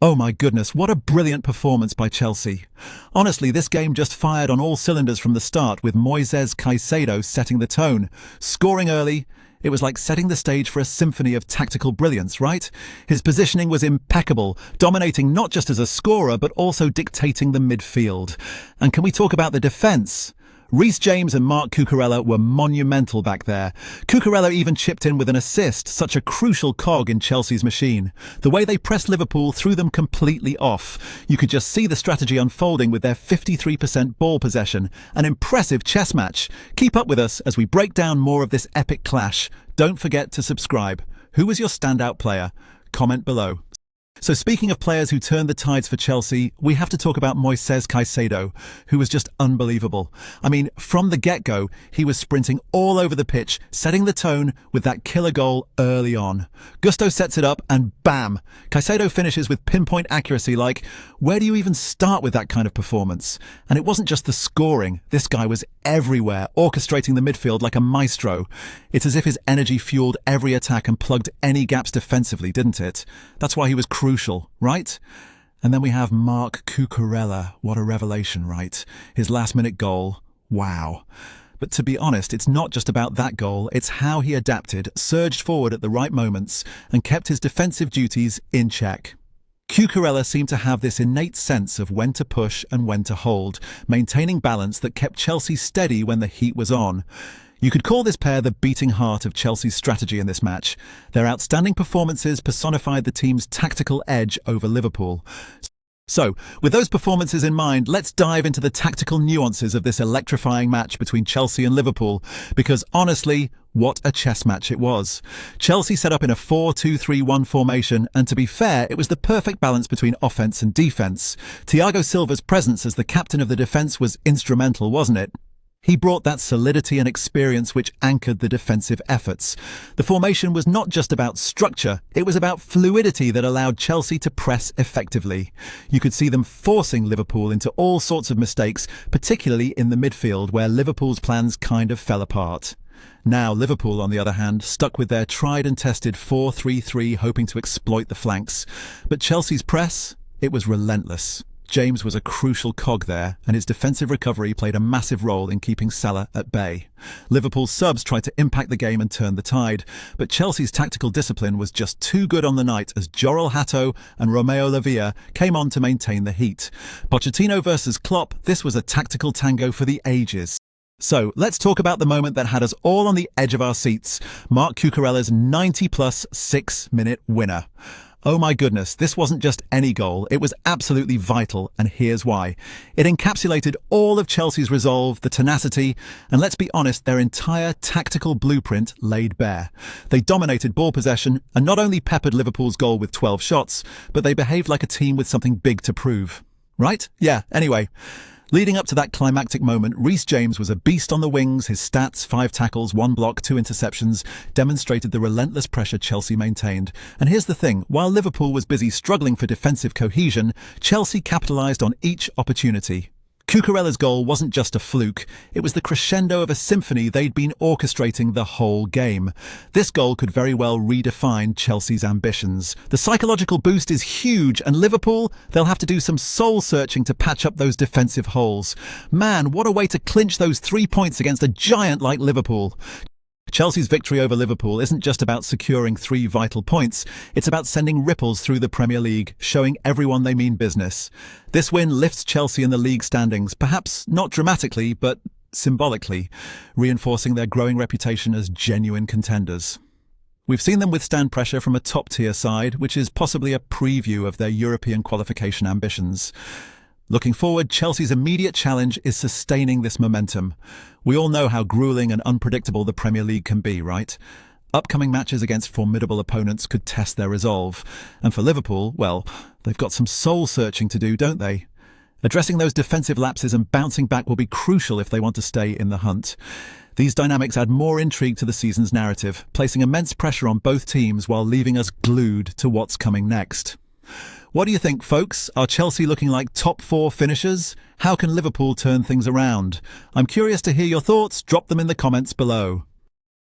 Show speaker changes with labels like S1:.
S1: Oh my goodness, what a brilliant performance by Chelsea. Honestly, this game just fired on all cylinders from the start with Moises Caicedo setting the tone. Scoring early, it was like setting the stage for a symphony of tactical brilliance, right? His positioning was impeccable, dominating not just as a scorer but also dictating the midfield. And can we talk about the defence? Reece James and Marc Cucurella were monumental back there. Cucurella even chipped in with an assist, such a crucial cog in Chelsea's machine. The way they pressed Liverpool threw them completely off. You could just see the strategy unfolding with their 53% ball possession. An impressive chess match. Keep up with us as we break down more of this epic clash. Don't forget to subscribe. Who was your standout player? Comment below. So speaking of players who turned the tides for Chelsea, we have to talk about Moises Caicedo, who was just unbelievable. I mean, from the get-go, he was sprinting all over the pitch, setting the tone with that killer goal early on. Gusto sets it up and bam! Caicedo finishes with pinpoint accuracy like, where do you even start with that kind of performance? And it wasn't just the scoring. This guy was everywhere, orchestrating the midfield like a maestro. It's as if his energy fueled every attack and plugged any gaps defensively, didn't it? That's why he was crucial, right? And then we have Marc Cucurella. What a revelation, right? His last-minute goal. Wow. But to be honest, it's not just about that goal, it's how he adapted, surged forward at the right moments, and kept his defensive duties in check. Cucurella seemed to have this innate sense of when to push and when to hold, maintaining balance that kept Chelsea steady when the heat was on. You could call this pair the beating heart of Chelsea's strategy in this match. Their outstanding performances personified the team's tactical edge over Liverpool. So, with those performances in mind, let's dive into the tactical nuances of this electrifying match between Chelsea and Liverpool, because honestly, what a chess match it was. Chelsea set up in a 4-2-3-1 formation, and to be fair, it was the perfect balance between offence and defence. Thiago Silva's presence as the captain of the defence was instrumental, wasn't it? He brought that solidity and experience which anchored the defensive efforts. The formation was not just about structure, it was about fluidity that allowed Chelsea to press effectively. You could see them forcing Liverpool into all sorts of mistakes, particularly in the midfield where Liverpool's plans kind of fell apart. Now Liverpool, on the other hand, stuck with their tried and tested 4-3-3, hoping to exploit the flanks. But Chelsea's press? It was relentless. James was a crucial cog there, and his defensive recovery played a massive role in keeping Salah at bay. Liverpool's subs tried to impact the game and turn the tide, but Chelsea's tactical discipline was just too good on the night as Jorel Hato and Romeo Lavia came on to maintain the heat. Pochettino versus Klopp, this was a tactical tango for the ages. So, let's talk about the moment that had us all on the edge of our seats, Marc Cucurella's 90-plus 6-minute winner. Oh my goodness, this wasn't just any goal, it was absolutely vital, and here's why. It encapsulated all of Chelsea's resolve, the tenacity, and let's be honest, their entire tactical blueprint laid bare. They dominated ball possession, and not only peppered Liverpool's goal with 12 shots, but they behaved like a team with something big to prove. Right? Yeah, anyway. Leading up to that climactic moment, Reece James was a beast on the wings. His stats, 5 tackles, 1 block, 2 interceptions, demonstrated the relentless pressure Chelsea maintained. And here's the thing, while Liverpool was busy struggling for defensive cohesion, Chelsea capitalised on each opportunity. Cucurella's goal wasn't just a fluke, it was the crescendo of a symphony they'd been orchestrating the whole game. This goal could very well redefine Chelsea's ambitions. The psychological boost is huge, and Liverpool, they'll have to do some soul-searching to patch up those defensive holes. Man, what a way to clinch those 3 points against a giant like Liverpool. Chelsea's victory over Liverpool isn't just about securing 3 vital points, it's about sending ripples through the Premier League, showing everyone they mean business. This win lifts Chelsea in the league standings, perhaps not dramatically, but symbolically, reinforcing their growing reputation as genuine contenders. We've seen them withstand pressure from a top-tier side, which is possibly a preview of their European qualification ambitions. Looking forward, Chelsea's immediate challenge is sustaining this momentum. We all know how grueling and unpredictable the Premier League can be, right? Upcoming matches against formidable opponents could test their resolve. And for Liverpool, well, they've got some soul-searching to do, don't they? Addressing those defensive lapses and bouncing back will be crucial if they want to stay in the hunt. These dynamics add more intrigue to the season's narrative, placing immense pressure on both teams while leaving us glued to what's coming next. What do you think, folks? Are Chelsea looking like top 4 finishers? How can Liverpool turn things around? I'm curious to hear your thoughts. Drop them in the comments below.